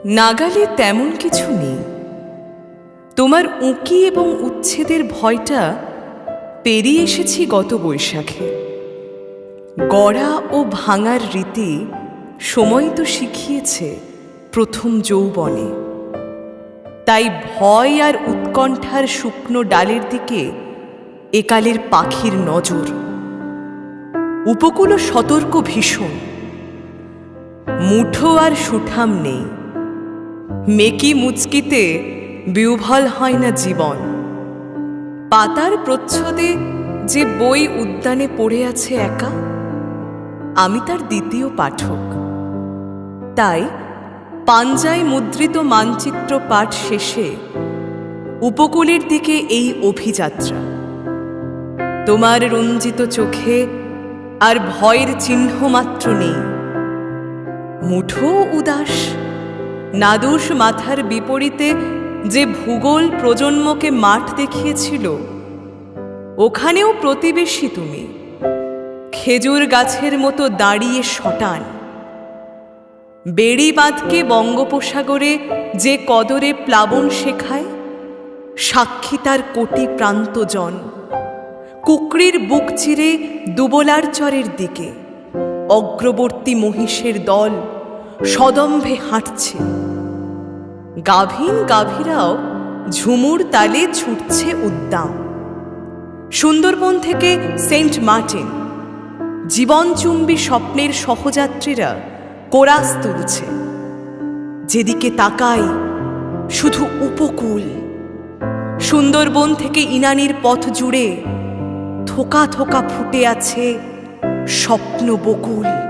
নাগালে তেমন কিছু নেই। তোমার উঁকি এবং উচ্ছেদের ভয়টা পেরিয়ে এসেছি গত বৈশাখে। গড়া ও ভাঙার রীতি সময় তো শিখিয়েছে প্রথম যৌবনে। তাই ভয় আর উৎকণ্ঠার শুকনো ডালের দিকে একালের পাখির নজর। উপকূল সতর্ক ভীষণ। মুঠো আর সুঠাম নেই। মেকি মুচকিতে বিউভল হয় না জীবন। পাতার প্রচ্ছদে যে বই উদ্যানে পড়ে আছে একা, আমি তার দ্বিতীয় পাঠক। তাই পাঞ্জায় মুদ্রিত মানচিত্র পাঠ শেষে উপকূলের দিকে এই অভিযাত্রা। তোমার রঞ্জিত চোখে আর ভয়ের চিহ্ন মাত্র নেই। মুঠো উদাস, নাদুস মাথার বিপরীতে যে ভূগোল প্রজন্মকে মাঠ দেখিয়েছিল, ওখানেও প্রতিবেশী তুমি, খেজুর গাছের মতো দাঁড়িয়ে শটান। বেড়ি বাঁধকে বঙ্গোপসাগরে যে কদরে প্লাবন শেখায়, সাক্ষী তার কোটি প্রান্তজন। কুকরির বুক চিরে দুবলার চরের দিকে অগ্রবর্তী মহিষের দল সদম্ভে হাঁটছে। গাভীন গাভীরাও ঝুমুর তালে ছুটছে উদ্দাম। সুন্দরবন থেকে সেন্ট মার্টিন জীবনচুম্বী স্বপ্নের সহযাত্রীরা কোরাস তুলছে। যেদিকে তাকাই শুধু উপকূল। সুন্দরবন থেকে ইনানির পথ জুড়ে থোকা থোকা ফুটে আছে স্বপ্ন বকুল।